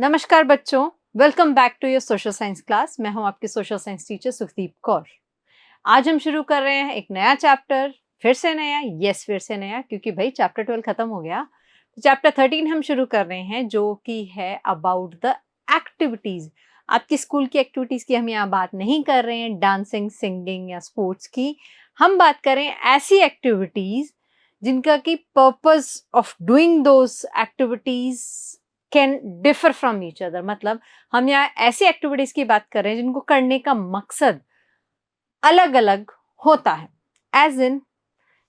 नमस्कार बच्चों, welcome back to your social science class. मैं हूं आपकी social science teacher Sukhdeep Kaur. आज हम शुरू कर रहे हैं एक नया चैप्टर। फिर से नया, क्योंकि भाई चैप्टर 12 खत्म हो गया। तो चैप्टर 13 हम शुरू कर रहे हैं, जो कि है अबाउट द एक्टिविटीज। आपकी स्कूल की एक्टिविटीज की हम यहाँ बात नहीं कर रहे हैं, डांसिंग, सिंगिंग या स्पोर्ट्स की। हम बात करें ऐसी एक्टिविटीज जिनका की purpose of doing those activities can differ from each other. मतलब हम यहाँ ऐसी एक्टिविटीज की बात कर रहे हैं जिनको करने का मकसद अलग अलग होता है। As in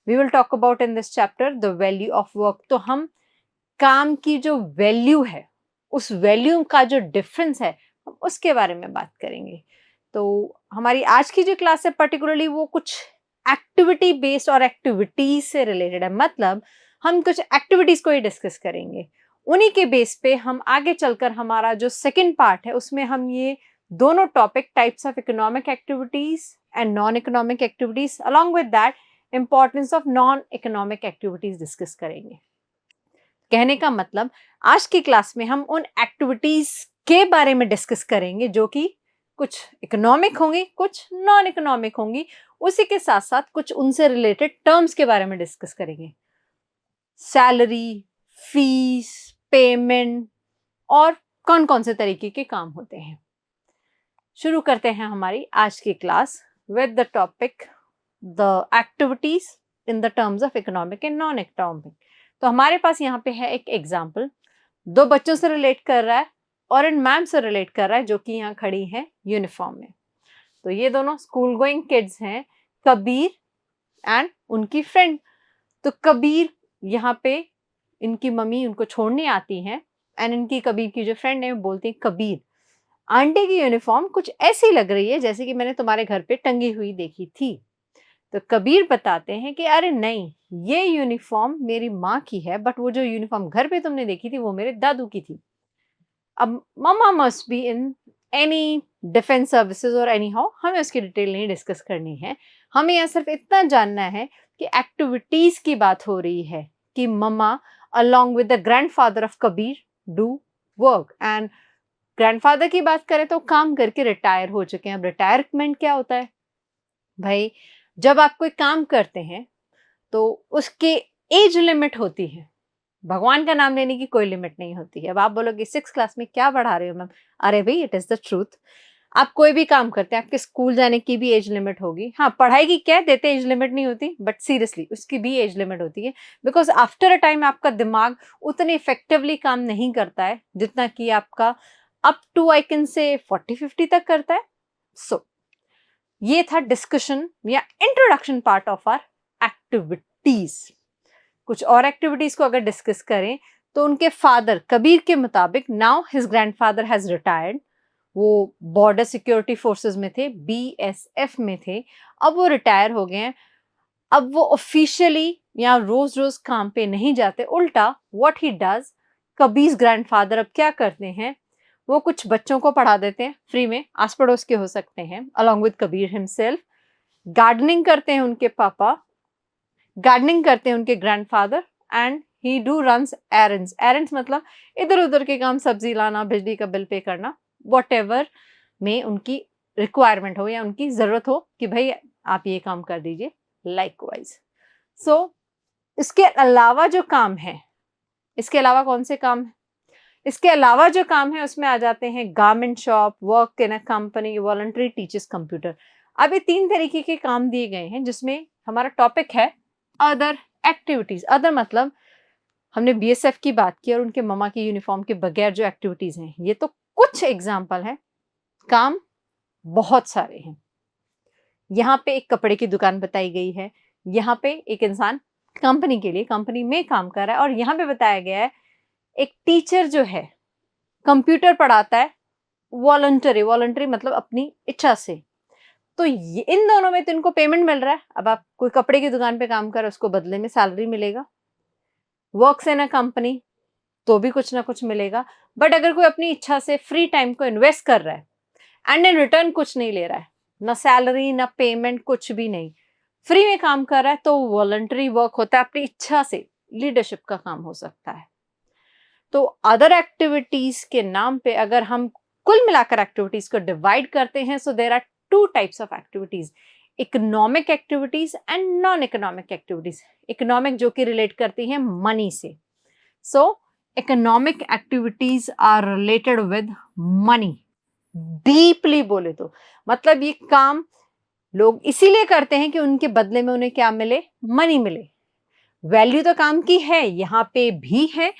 we will talk about in this chapter the value of work. तो हम काम की जो वैल्यू है, उस वैल्यू का जो डिफरेंस है, हम उसके बारे में बात करेंगे। तो हमारी आज की जो क्लास है पर्टिकुलरली वो कुछ एक्टिविटी बेस्ड और एक्टिविटीज से रिलेटेड है। मतलब हम कुछ एक्टिविटीज को ही डिस्कस करेंगे। उन्हीं के बेस पे हम आगे चलकर हमारा जो सेकंड पार्ट है उसमें हम ये दोनों topic, types of economic activities and non economic activities, along with that importance of non economic activities discuss करेंगे। कहने का मतलब आज की क्लास में हम उन एक्टिविटीज के बारे में डिस्कस करेंगे जो कि कुछ इकोनॉमिक होंगी, कुछ नॉन इकोनॉमिक होंगी। उसी के साथ साथ कुछ उनसे रिलेटेड टर्म्स के बारे में डिस्कस करेंगे। सैलरी, फीस, पेमेंट और कौन कौन से तरीके के काम होते हैं। शुरू करते हैं हमारी आज की class with the topic the activities in the terms of economic and non economic. तो हमारे पास यहाँ पे है एक एग्जाम्पल, दो बच्चों से रिलेट कर रहा है और इन मैम से रिलेट कर रहा है जो कि यहाँ खड़ी है यूनिफॉर्म में। तो ये दोनों स्कूल गोइंग किड्स हैं, कबीर एंड उनकी फ्रेंड। तो कबीर यहाँ पे इनकी मम्मी उनको छोड़ने आती हैं एंड इनकी कबीर की जो फ्रेंड है वो बोलती है, कबीर आंटी की यूनिफॉर्म कुछ ऐसी लग रही है जैसे कि मैंने तुम्हारे घर पे टंगी हुई देखी थी। तो कबीर बताते हैं कि अरे नहीं, ये यूनिफॉर्म मेरी माँ की है, बट वो जो यूनिफॉर्म घर पे तुमने देखी थी वो मेरे दादू की थी। अब mamma must be in any defence services और एनी हाउ, हमें उसकी डिटेल नहीं डिस्कस करनी है। हमें यहाँ सिर्फ इतना जानना है कि एक्टिविटीज की बात हो रही है कि mamma along with the grandfather of Kabir do work. And grandfather की बात करें तो काम करके रिटायर हो चुके हैं। अब रिटायरमेंट क्या होता है भाई? जब आप कोई काम करते हैं तो उसके एज लिमिट होती है। भगवान का नाम लेने की कोई लिमिट नहीं होती है। अब आप बोलोगे 6 क्लास में क्या पढ़ा रहे हो मैम? अरे भाई, इट इज द ट्रूथ। आप कोई भी काम करते हैं, आपके स्कूल जाने की भी एज लिमिट होगी। हाँ, पढ़ाई की क्या देते एज लिमिट नहीं होती, बट सीरियसली उसकी भी एज लिमिट होती है। बिकॉज आफ्टर अ टाइम आपका दिमाग उतने इफेक्टिवली काम नहीं करता है जितना कि आपका up to I can say 40-50 तक करता है। सो ये था डिस्कशन या introduction part of our activities. कुछ और एक्टिविटीज को अगर डिस्कस करें तो उनके फादर कबीर के मुताबिक now his grandfather has retired. वो बॉर्डर सिक्योरिटी फोर्सेस में थे, बीएसएफ में थे। अब वो रिटायर हो गए हैं। अब वो ऑफिशियली या रोज रोज काम पे नहीं जाते। उल्टा what he does, Kabir grandfather अब क्या करते हैं, वो कुछ बच्चों को पढ़ा देते हैं फ्री में, आस पड़ोस के हो सकते हैं, along with Kabir himself. Gardening करते हैं उनके पापा, गार्डनिंग करते हैं उनके grandfather, and he do runs errands. Errands मतलब इधर उधर के काम, सब्जी लाना, बिजली का बिल पे करना, वॉट एवर में उनकी रिक्वायरमेंट हो या उनकी जरूरत हो कि भाई आप ये काम कर दीजिए, लाइकवाइज। सो इसके अलावा जो काम है, इसके अलावा कौन से काम है? इसके अलावा जो काम है उसमें आ जाते हैं garment shop, work in a company, voluntary teachers computer. अब ये 3 तरीके के काम दिए गए हैं जिसमें हमारा टॉपिक है अदर एक्टिविटीज। अदर मतलब हमने बीएसएफ की बात की और उनके ममा की यूनिफॉर्म के बगैर जो एक्टिविटीज हैं, ये तो कुछ एग्जाम्पल हैं। काम बहुत सारे हैं। यहाँ पे एक कपड़े की दुकान बताई गई है, यहाँ पे एक इंसान कंपनी के लिए कंपनी में काम कर रहा है, और यहाँ पे बताया गया है एक टीचर जो है कंप्यूटर पढ़ाता है वॉलंटरी। वॉलंटरी मतलब अपनी इच्छा से। तो इन दोनों में तो इनको पेमेंट मिल रहा है। अब आप कोई कपड़े की दुकान पे काम कर रहे हो, उसको बदले में सैलरी मिलेगा। वर्क्स इन अ कंपनी तो भी कुछ ना कुछ मिलेगा। बट अगर कोई अपनी इच्छा से फ्री टाइम को इन्वेस्ट कर रहा है एंड इन रिटर्न कुछ नहीं ले रहा है, ना सैलरी ना पेमेंट, कुछ भी नहीं, फ्री में काम कर रहा है, तो वॉलंटरी वर्क होता है। अपनी इच्छा से लीडरशिप का काम हो सकता है। तो अदर एक्टिविटीज के नाम पे अगर हम कुल मिलाकर एक्टिविटीज को डिवाइड करते हैं, so there are two types of activities, economic activities and non economic activities. Economic जो कि रिलेट करती हैं मनी से। So economic activities are related with money. Deeply बोले तो मतलब ये काम लोग इसीलिए करते हैं कि उनके बदले में उन्हें क्या मिले, मनी मिले। वैल्यू तो काम की है, यहाँ पे भी है,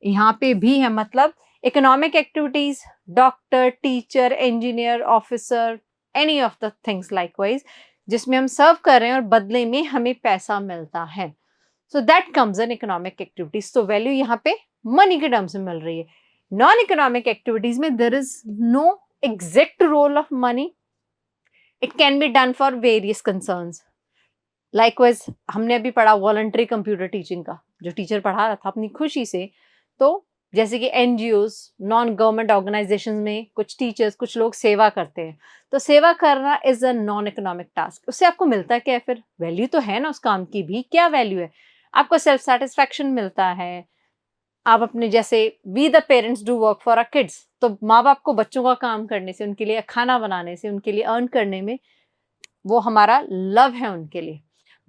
यहाँ पे भी है। मतलब economic activities, doctor, teacher, engineer, officer, any of the things likewise, जिसमें हम सर्व कर रहे हैं और बदले में हमें पैसा मिलता है। So that comes in economic activities. तो वैल्यू यहाँ पे मनी के टर्म्स में मिल रही है। नॉन इकोनॉमिक एक्टिविटीज में there is no exact role of money, it can be done for various concerns. Likewise हमने अभी पढ़ा वॉलंटरी कंप्यूटर टीचिंग का, जो टीचर पढ़ा रहा था अपनी खुशी से। तो जैसे कि एनजीओज, नॉन गवर्नमेंट ऑर्गेनाइजेशन में कुछ टीचर्स, कुछ लोग सेवा करते हैं, तो सेवा करना is a non economic task. उससे आपको मिलता क्या है? फिर वैल्यू तो है ना उस काम की भी। क्या वैल्यू है? आपको सेल्फ सेटिस्फैक्शन मिलता है। आप अपने जैसे we the parents do work for our kids, तो माँ बाप को बच्चों का काम करने से, उनके लिए खाना बनाने से, उनके लिए अर्न करने में वो हमारा लव है उनके लिए।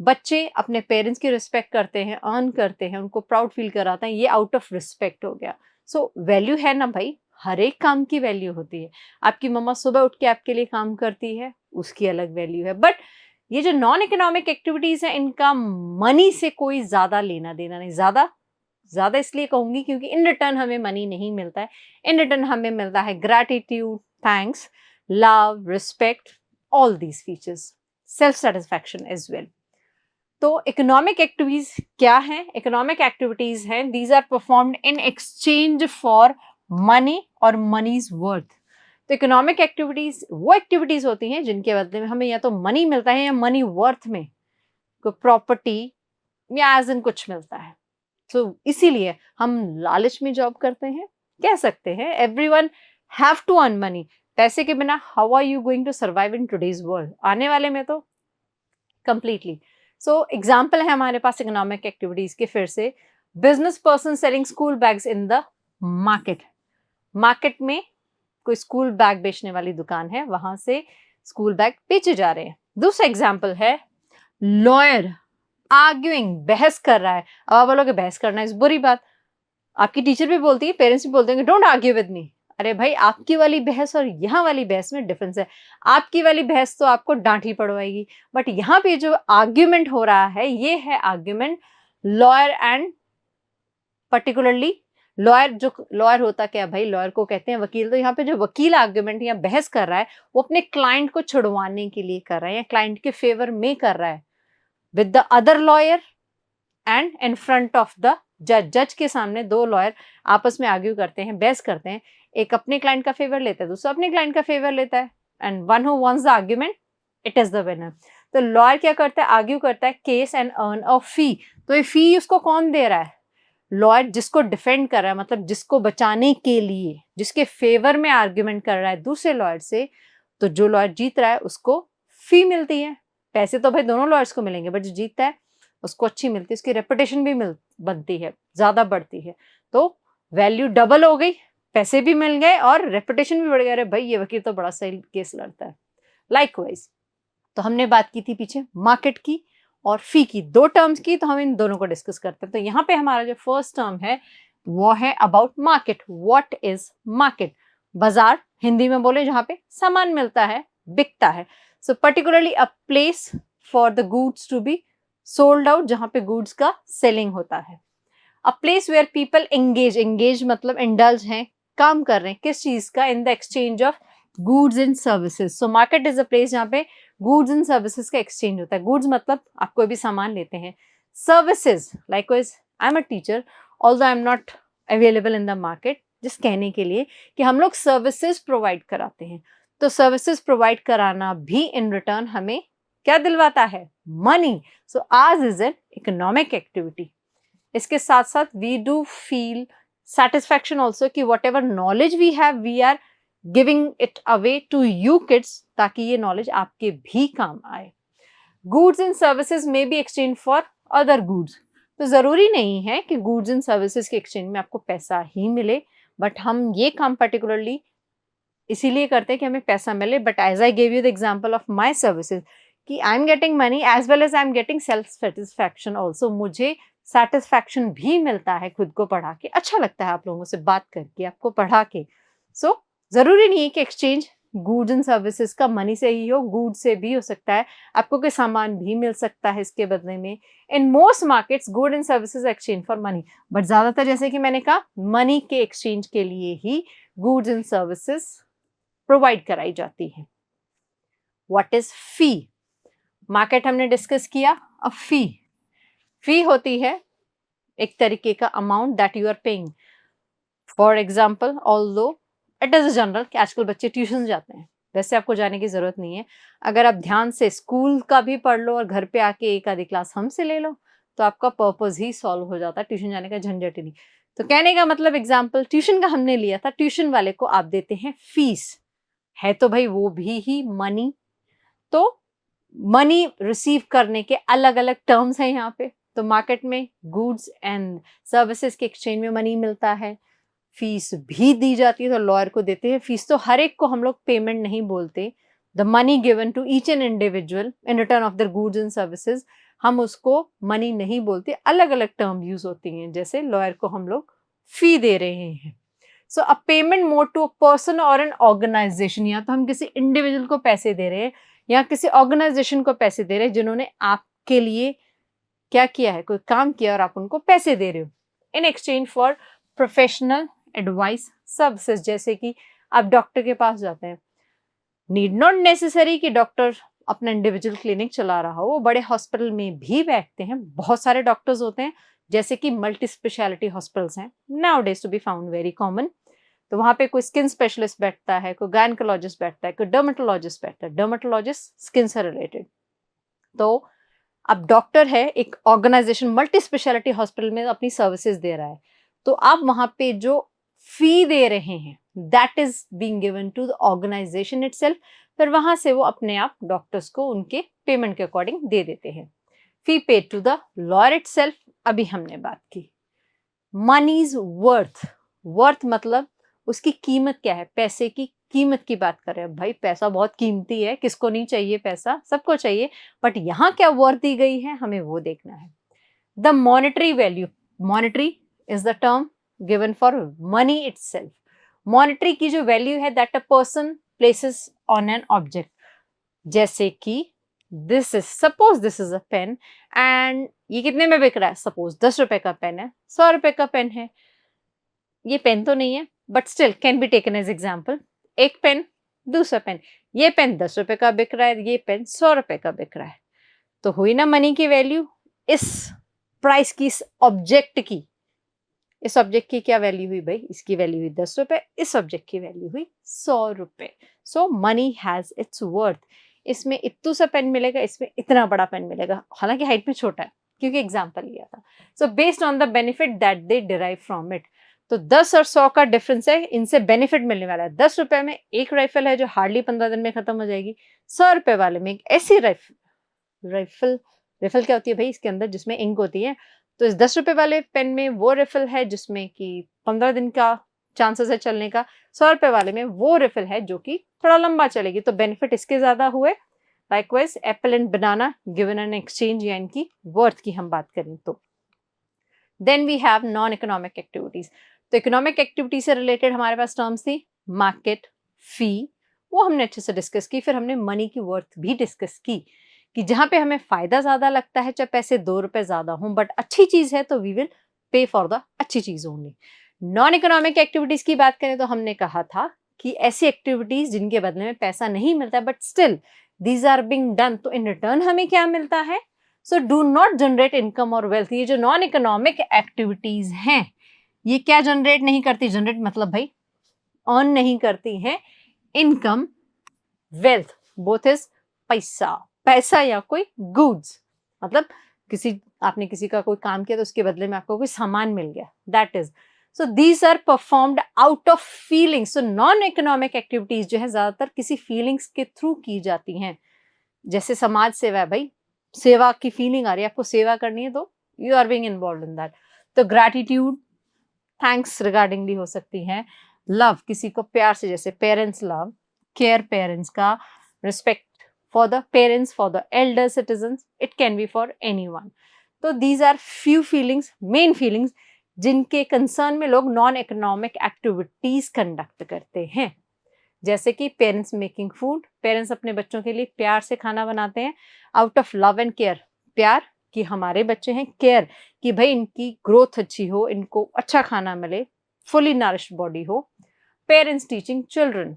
बच्चे अपने पेरेंट्स की रिस्पेक्ट करते हैं, अर्न करते हैं, उनको प्राउड फील कराते हैं, ये आउट ऑफ रिस्पेक्ट हो गया। सो वैल्यू है ना भाई, हर एक काम की वैल्यू होती है। आपकी मम्मा सुबह उठ के आपके लिए काम करती है, उसकी अलग वैल्यू है। बट ये जो नॉन इकोनॉमिक एक्टिविटीज है, इनका मनी से कोई ज्यादा लेना देना नहीं। ज्यादा ज्यादा इसलिए कहूंगी क्योंकि इन रिटर्न हमें मनी नहीं मिलता है। इन रिटर्न हमें मिलता है gratitude, thanks, love, respect, all these features, self satisfaction as well. तो इकोनॉमिक एक्टिविटीज क्या हैं? इकोनॉमिक एक्टिविटीज हैं, these are performed in exchange for money और मनीज वर्थ। तो इकोनॉमिक एक्टिविटीज वो एक्टिविटीज होती हैं जिनके बदले में हमें या तो मनी मिलता है या मनी वर्थ में कोई प्रॉपर्टी या एज इन कुछ मिलता है। तो इसीलिए हम लालच में जॉब करते हैं, कह सकते हैं। Everyone have to earn money. पैसे के बिना how are you going to survive in today's world? आने वाले में तो कंप्लीटली। सो एग्जाम्पल है हमारे पास इकोनॉमिक एक्टिविटीज के फिर से। Business person selling school bags in the market. Market में कोई स्कूल बैग बेचने वाली दुकान है, वहां से स्कूल बैग बेचे जा रहे हैं। दूसरा एग्जाम्पल है लॉयर आर्ग्यूइंग, बहस कर रहा है। अब आप बोलोगे बहस करना इस बुरी बात। आपकी टीचर भी बोलती है, पेरेंट्स भी बोलते हैं डोंट आर्ग्यू विद मी। अरे भाई, आपकी वाली बहस और यहाँ वाली बहस में डिफरेंस है। आपकी वाली बहस तो आपको डांट ही पड़वाएगी, बट यहाँ पे जो आर्ग्यूमेंट हो रहा है, ये है argument lawyer and particularly lawyer. जो लॉयर होता क्या भाई, लॉयर को कहते हैं वकील। तो यहाँ पे जो वकील आर्ग्यूमेंट या बहस कर रहा है, वो अपने क्लाइंट को छुड़वाने के लिए कर रहा है या क्लाइंट के फेवर में कर रहा है with the other lawyer and in front of the जज। जज के सामने दो लॉयर आपस में आर्ग्यू करते हैं, बहस करते हैं। एक अपने क्लाइंट का फेवर लेता है, दूसरा अपने क्लाइंट का फेवर लेता है, and one who wants the argument, it is the winner. तो लॉयर क्या करता है? आर्ग्यू करता है केस एंड अर्न अ फी। तो ये फी उसको कौन दे रहा है? लॉयर जिसको डिफेंड कर रहा है, मतलब जिसको बचाने के लिए, जिसके फेवर में आर्ग्यूमेंट कर रहा है दूसरे लॉयर से। तो जो लॉयर जीत रहा है उसको फी मिलती है। पैसे तो भाई दोनों लॉयर्स को मिलेंगे, बट जो जीतता है उसको अच्छी मिलती है, उसकी रेपुटेशन भी बनती है, ज्यादा बढ़ती है। तो वैल्यू डबल हो गई, पैसे भी मिल गए और रेपुटेशन भी बढ़ गया। अरे भाई, ये वकील तो बड़ा सही केस लड़ता है। लाइकवाइज, तो हमने बात की थी पीछे मार्केट की और फी की, दो टर्म्स की। तो हम इन दोनों को डिस्कस करते हैं। तो यहाँ पे हमारा जो फर्स्ट टर्म है वो है about market. What is market? बाजार, हिंदी में बोले जहाँ पे सामान मिलता है, बिकता है। So particularly a place for the goods to be sold out, जहाँ पे गुड्स का सेलिंग होता है। A place where people engage, engage मतलब इंडल्ज हैं, काम कर रहे हैं किस चीज का? In the exchange of goods and services. So market is a place जहाँ पे गुड्स एंड सर्विसेज का एक्सचेंज होता है। गुड्स मतलब आप कोई भी सामान लेते हैं। Services, likewise I am a teacher, although I am not available in the market, जिस कहने के लिए कि हम लोग सर्विसेज प्रोवाइड कराते हैं। तो सर्विसेज प्रोवाइड कराना भी इन रिटर्न हमें क्या दिलवाता है? मनी। सो आज इज एन इकोनॉमिक एक्टिविटी। इसके साथ साथ we do feel satisfaction also कि whatever knowledge we have, we are giving it away to you kids, ताकि ये knowledge आपके भी काम आए। Goods and services may be exchanged for other goods। तो ज़रूरी नहीं है कि गुड्स एंड सर्विसेज के एक्सचेंज में आपको पैसा ही मिले, बट हम ये काम पर्टिकुलरली इसीलिए करते हैं कि हमें पैसा मिले। But as I gave you the example of my services कि I am getting money as well as I am getting self satisfaction also. मुझे सेटिस्फैक्शन भी मिलता है खुद को पढ़ा के, अच्छा लगता है आप लोगों से बात करके, आपको पढ़ा के। सो जरूरी नहीं है कि एक्सचेंज गुड्स एंड सर्विसेज का मनी से ही हो, गुड्स से भी हो सकता है, आपको कोई सामान भी मिल सकता है इसके बदले में। In most markets good and services exchange for money, but ज्यादातर जैसे कि मैंने कहा मनी के एक्सचेंज के लिए ही गुड्स एंड सर्विसेज प्रोवाइड कराई जाती है। What is fee? मार्केट हमने डिस्कस किया। अब फी होती है एक तरीके का amount that you are paying. For example, although it is general कि आजकल बच्चे ट्यूशन जाते हैं, वैसे आपको जाने की जरूरत नहीं है। अगर आप ध्यान से स्कूल का भी पढ़ लो और घर पे आके एक आधी क्लास हमसे ले लो तो आपका पर्पस ही सॉल्व हो जाता है, ट्यूशन जाने का झंझट ही नहीं। तो कहने का मतलब एग्जाम्पल ट्यूशन का हमने लिया था, ट्यूशन वाले को आप देते हैं फीस, है तो भाई वो भी ही मनी। तो मनी रिसीव करने के अलग अलग टर्म्स हैं यहाँ पे। तो मार्केट में गुड्स एंड सर्विसेज के एक्सचेंज में मनी मिलता है, फीस भी दी जाती है, तो लॉयर को देते हैं फीस। तो हर एक को हम लोग पेमेंट नहीं बोलते, the money given to each and individual in return of their goods and services, हम उसको मनी नहीं बोलते, अलग अलग टर्म यूज होती हैं। जैसे लॉयर को हम लोग फी दे रहे हैं। So a payment mode to a person और एन ऑर्गेनाइजेशन, या तो हम किसी इंडिविजुअल को पैसे दे रहे हैं या किसी ऑर्गेनाइजेशन को पैसे दे रहे हैं जिन्होंने आपके लिए क्या किया है, कोई काम किया और आप उनको पैसे दे रहे हो इन exchange for professional advice services. जैसे कि आप डॉक्टर के पास जाते हैं, नीड नॉट नेसेसरी कि डॉक्टर अपना इंडिविजुअल क्लिनिक चला रहा हो, वो बड़े हॉस्पिटल में भी बैठते हैं, बहुत सारे डॉक्टर्स होते हैं, जैसे कि मल्टी स्पेशलिटी हॉस्पिटल्स हैं nowadays to be found very common. तो वहां पे कोई स्किन स्पेशलिस्ट बैठता है, कोई गायनेकोलॉजिस्ट बैठता है, कोई डर्मेटोलॉजिस्ट बैठता है, डर्मेटोलॉजिस्ट स्किन से रिलेटेड। तो अब डॉक्टर है, एक ऑर्गेनाइजेशन मल्टी स्पेशलिटी हॉस्पिटल में अपनी सर्विसेज दे रहा है, तो आप वहां पे जो फी दे रहे हैं that is being given to the organization itself. फिर वहां से वो अपने आप डॉक्टर्स को उनके पेमेंट के अकॉर्डिंग दे देते हैं। Fee paid to the lawyer itself, अभी हमने बात की। मनीज वर्थ, वर्थ मतलब उसकी कीमत क्या है, पैसे की कीमत की बात कर रहे हैं। भाई पैसा बहुत कीमती है, किसको नहीं चाहिए पैसा, सबको चाहिए, बट यहाँ क्या वर्थ दी गई है हमें वो देखना है। The monetary value, monetary is the term given for money itself. Monetary की जो वैल्यू है that a person places on an object, जैसे कि this is, suppose this is a pen and ये कितने में बिक रहा है, सपोज 10 रुपए का पेन है, 100 रुपए का पेन है। ये पेन तो नहीं है but still can be taken as example. एक पेन, दूसरा पेन, ये पेन 10 रुपए का बिक रहा है, ये पेन 100 रुपए का बिक रहा है। तो हुई ना मनी की वैल्यू, इस प्राइस की, इस ऑब्जेक्ट की, इस ऑब्जेक्ट की क्या वैल्यू हुई भाई, इसकी वैल्यू हुई 10 रुपए, इस ऑब्जेक्ट की वैल्यू हुई 100 रुपए। सो मनी हैज इट्स वर्थ। इसमें इतू सा पेन मिलेगा, इसमें इतना बड़ा पेन मिलेगा, हालांकि हाइट में छोटा है क्योंकि एग्जाम्पल लिया था। So based on the benefit that they derive from it. तो 10 और 100 का डिफरेंस है, इनसे बेनिफिट मिलने वाला है। 10 रुपए में एक राइफल है जो हार्डली 15 दिन में खत्म हो जाएगी, 100 रुपए वाले में एक ऐसी राइफल राइफल क्या होती है भाई, इसके अंदर जिसमें इंक होती है। तो इस 10 रुपए वाले पेन में वो रिफिल है जिसमें कि 15 दिन का चांसेस है चलने का, 100 रुपए वाले में वो रिफिल है जो कि थोड़ा लंबा चलेगी। तो बेनिफिट इसके ज्यादा हुए। Likewise apple and banana given an exchange, या इनकी वर्थ की हम बात करें तो। Then we have non economic activities. तो इकोनॉमिक एक्टिविटी से रिलेटेड हमारे पास टर्म्स थी मार्केट, फी, वो हमने अच्छे से डिस्कस की। फिर हमने मनी की वर्थ भी डिस्कस की कि जहां पे हमें फायदा ज्यादा लगता है, चाहे पैसे 2 रुपए ज्यादा हों, बट अच्छी चीज है तो we will pay for the अच्छी चीज ओनली। नॉन इकोनॉमिक एक्टिविटीज की बात करें तो हमने कहा था कि ऐसी एक्टिविटीज जिनके बदले में पैसा नहीं मिलता but still these are being done, तो इन रिटर्न हमें क्या मिलता है। So do not generate income और वेल्थ। ये जो नॉन इकोनॉमिक एक्टिविटीज हैं ये क्या जनरेट नहीं करती, जनरेट मतलब भाई अर्न नहीं करती हैं इनकम, वेल्थ, बोथ इज पैसा, पैसा या कोई गुड्स, मतलब किसी, आपने किसी का कोई काम किया तो उसके बदले में आपको कोई सामान मिल गया, that is. So these are performed out of feelings. So non economic activities जो है ज्यादातर किसी फीलिंग्स के थ्रू की जाती हैं। जैसे समाज सेवा है भाई, सेवा की फीलिंग आ रही है, आपको सेवा करनी है तो you are being involve in that. तो ग्रैटिट्यूड थैंक्स रिगार्डिंगली हो सकती है। लव, किसी को प्यार से, जैसे पेरेंट्स लव, केयर पेरेंट्स का, respect for the parents, for the elder citizens, it can be for anyone. तो these are few feelings, main feelings, जिनके कंसर्न में लोग नॉन इकोनॉमिक एक्टिविटीज कंडक्ट करते हैं। जैसे कि पेरेंट्स मेकिंग फूड, पेरेंट्स अपने बच्चों के लिए प्यार से खाना बनाते हैं out of love and care. प्यार कि हमारे बच्चे हैं, केयर कि भाई इनकी ग्रोथ अच्छी हो, इनको अच्छा खाना मिले, फुली नरिश्ड बॉडी हो। पेरेंट्स टीचिंग चिल्ड्रन,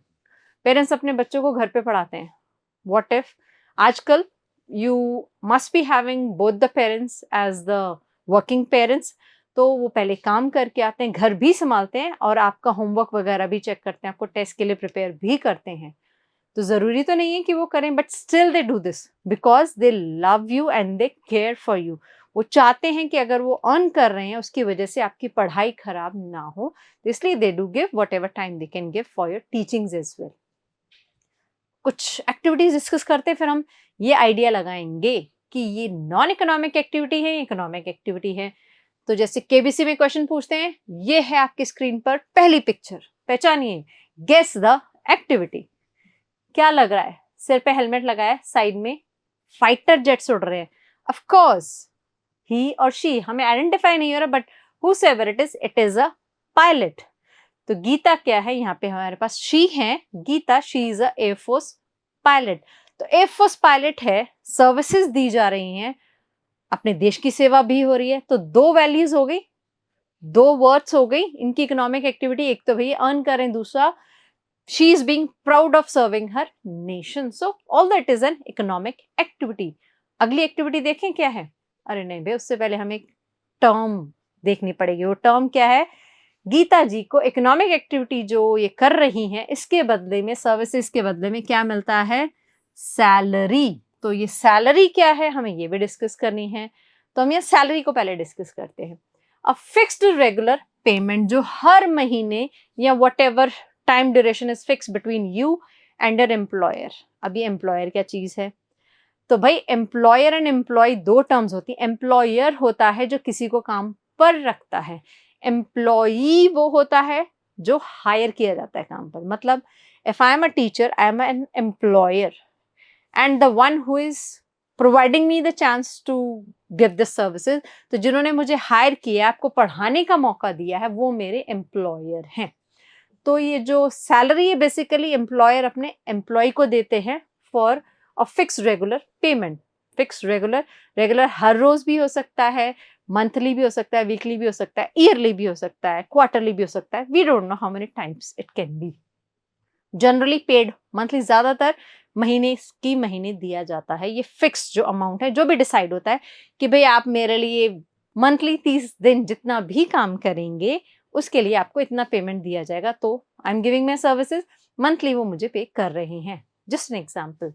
पेरेंट्स अपने बच्चों को घर पे पढ़ाते हैं। व्हाट इफ आजकल you must be having both the parents as the working parents, तो वो पहले काम करके आते हैं, घर भी संभालते हैं और आपका होमवर्क वगैरह भी चेक करते हैं, आपको टेस्ट के लिए प्रिपेयर भी करते हैं। तो जरूरी तो नहीं है कि वो करें, but still they do this because they love you and they care for you. वो चाहते हैं कि अगर वो अर्न कर रहे हैं उसकी वजह से आपकी पढ़ाई खराब ना हो, तो इसलिए they do give whatever time they can give for your teachings as well. कुछ एक्टिविटीज डिस्कस करते हैं, फिर हम ये आइडिया लगाएंगे कि ये नॉन इकोनॉमिक एक्टिविटी है, इकोनॉमिक एक्टिविटी है। तो जैसे केबीसी में क्वेश्चन पूछते हैं, ये है आपकी स्क्रीन पर पहली पिक्चर, पहचानिए, गेस द एक्टिविटी। क्या लग रहा है? सिर पे हेलमेट लगाया है, साइड में फाइटर जेट्स उड़ रहे हैं। ऑफ कोर्स ही और शी, हमें आइडेंटिफाई नहीं हो रहा, but whosoever it is a pilot. तो गीता क्या है? यहाँ पे हमारे पास शी है, Geeta, she is a air force pilot. तो एयरफोर्स पायलट है, सर्विसेज दी जा रही हैं, अपने देश की सेवा भी हो रही है। तो दो वैल्यूज हो गई, दो वर्ड्स हो गई इनकी इकोनॉमिक एक्टिविटी। एक तो भैया अर्न करें, दूसरा she is being proud of serving her nation. So all that is an economic activity. अगली एक्टिविटी देखें क्या है? अरे नहीं भाई, उससे पहले हमें एक टर्म देखनी पड़ेगी। वो टर्म क्या है? गीता जी को इकोनॉमिक एक्टिविटी जो ये कर रही हैं, इसके बदले में, सर्विसेज के बदले में क्या मिलता है? सैलरी। तो ये सैलरी क्या है, हमें ये भी डिस्कस करनी है। तो हम ये सैलरी को पहले डिस्कस करते हैं। अ फिक्स्ड रेगुलर पेमेंट, जो हर महीने या what ever time duration is fix between you and your employer. अब ये एम्प्लॉयर क्या चीज है? तो भाई एम्प्लॉयर एंड एम्प्लॉय दो टर्म्स होती है। एम्प्लॉयर होता है जो किसी को काम पर रखता है, एम्प्लॉई वो होता है जो हायर किया जाता है काम पर। मतलब if I am a teacher, I am an employer and the one who is providing me the chance to give this services, तो जिन्होंने मुझे हायर किया, आपको पढ़ाने का मौका दिया है, वो मेरे एम्प्लॉयर हैं। तो ये जो सैलरी है बेसिकली एम्प्लॉयर अपने एम्प्लॉय को देते हैं for a fix regular payment. Fix regular, regular हर रोज भी हो सकता है, मंथली भी हो सकता है, वीकली भी हो सकता है, ईयरली भी हो सकता है, क्वार्टरली भी हो सकता है। We don't know how many times it can be. Generally paid monthly, ज्यादातर महीने की महीने दिया जाता है। ये फिक्स जो अमाउंट है, जो भी डिसाइड होता है कि भाई आप मेरे लिए मंथली 30 दिन जितना भी काम करेंगे उसके लिए आपको इतना पेमेंट दिया जाएगा। तो I am giving my services, monthly वो मुझे पे कर रही हैं। Just an example,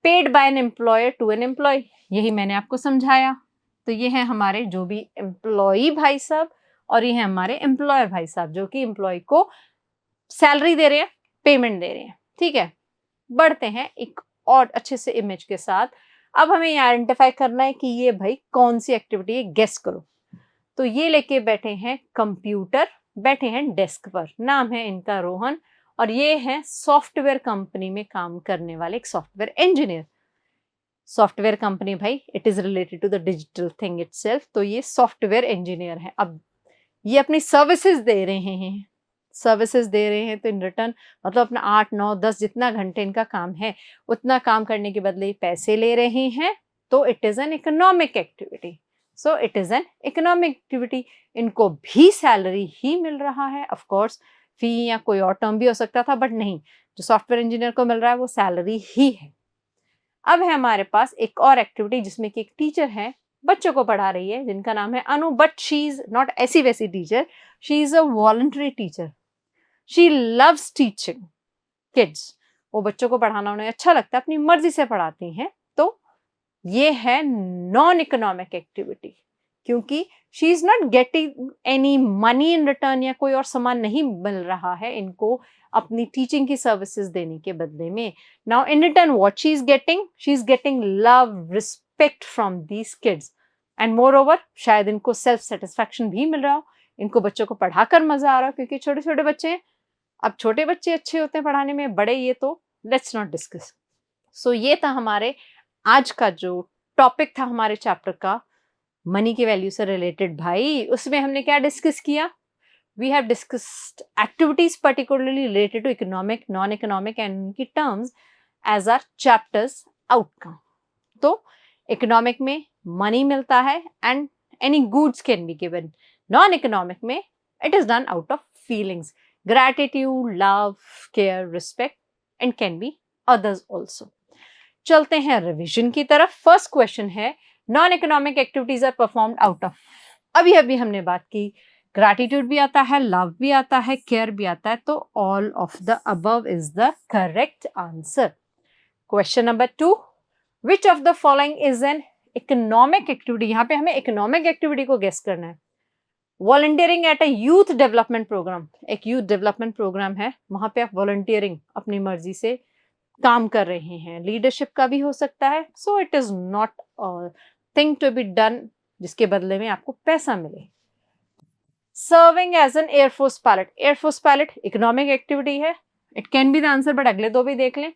paid by an employer to an employ, यही मैंने आपको समझाया। तो ये है हमारे जो भी एम्प्लॉई भाई साहब, और ये है हमारे एम्प्लॉयर भाई साहब जो कि एम्प्लॉय को सैलरी दे रहे हैं, पेमेंट दे रहे हैं। ठीक है, बढ़ते हैं एक और अच्छे से इमेज के साथ। अब हमें ये आइडेंटिफाई करना है कि ये भाई कौन सी एक्टिविटी है, गेस करो। तो ये लेके बैठे हैं कंप्यूटर, बैठे हैं डेस्क पर, नाम है इनका रोहन, और ये है सॉफ्टवेयर कंपनी में काम करने वाले एक सॉफ्टवेयर इंजीनियर। सॉफ्टवेयर कंपनी भाई, it is related to the digital thing itself. तो ये सॉफ्टवेयर इंजीनियर है। अब ये अपनी सर्विसेज दे रहे हैं, सर्विसेज दे रहे हैं, तो इन रिटर्न मतलब अपना 8, 9, 10 जितना घंटे इनका काम है, उतना काम करने के बदले पैसे ले रहे हैं। तो it is an economic activity. So it is an economic activity. इनको भी सैलरी ही मिल रहा है, ऑफ कोर्स फी या कोई और टर्म भी हो सकता था, बट नहीं, जो सॉफ्टवेयर इंजीनियर को मिल रहा है वो सैलरी ही है। अब है हमारे पास एक और एक्टिविटी जिसमें कि एक टीचर है, बच्चों को पढ़ा रही है, जिनका नाम है अनु, बट शी इज नॉट ऐसी वैसी teacher, she is a voluntary teacher. She loves teaching kids. वो बच्चों को पढ़ाना उन्हें अच्छा लगता है, अपनी मर्जी से पढ़ाती हैं। तो ये है नॉन इकोनॉमिक एक्टिविटी, क्योंकि she is not getting any money in return, या कोई और सामान नहीं मिल रहा है इनको अपनी टीचिंग की सर्विसेज देने के बदले में। Now in return what she is getting love, respect from these kids. And more over शायद इनको सेल्फ सेटिस्फैक्शन भी मिल रहा हो, इनको बच्चों को पढ़ाकर मजा आ रहा हो, क्योंकि छोटे छोटे बच्चे हैं। अब छोटे बच्चे अच्छे होते हैं पढ़ाने में, बड़े ये तो लेट्स नॉट डिस्कस। सो ये था हमारे आज का जो टॉपिक था हमारे चैप्टर का, मनी की वैल्यू से रिलेटेड। भाई उसमें हमने क्या डिस्कस किया? We have discussed activities particularly related to economic, non economic and उनकी terms as are chapters outcome. तो इकोनॉमिक में मनी मिलता है and any goods can be given. Non economic में it is done out of feelings, gratitude, love, care, respect and can be others also. चलते हैं revision की तरफ। First question है, non economic activities are performed out of. अभी अभी हमने बात की, ग्रैटिट्यूड भी आता है, लव भी आता है, केयर भी आता है, तो all of the above is the correct answer. Question number 2, which of the following is an economic activity. यहाँ पे हमें इकोनॉमिक एक्टिविटी को गेस करना है। Volunteering at a youth development program, एक यूथ डेवलपमेंट प्रोग्राम है, वहां पे आप वॉलंटियरिंग अपनी मर्जी से काम कर रहे हैं, लीडरशिप का भी हो सकता है। So it is not thing to be done जिसके बदले में आपको पैसा मिले। Serving as an air force pilot, air force pilot economic activity है, it can be the answer, but अगले दो भी देख लें।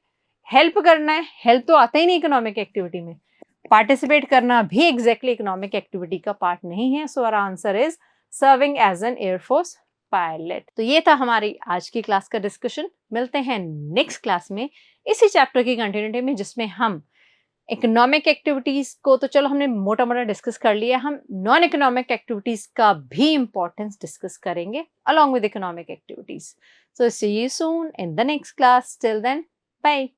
हेल्प करना है, हेल्प तो आता ही नहीं इकोनॉमिक एक्टिविटी में, पार्टिसिपेट करना भी एग्जैक्टली इकोनॉमिक एक्टिविटी का पार्ट नहीं है। So our answer is serving as an air force pilot. तो ये था हमारी आज की क्लास का डिस्कशन। मिलते हैं नेक्स्ट क्लास में इसी चैप्टर की कंटिन्यूटी में, जिसमें हम इकोनॉमिक एक्टिविटीज को तो चलो हमने मोटा मोटा डिस्कस कर लिया, हम नॉन इकोनॉमिक एक्टिविटीज का भी इंपॉर्टेंस डिस्कस करेंगे along with economic activities. So see you soon in the next class. Till then, bye.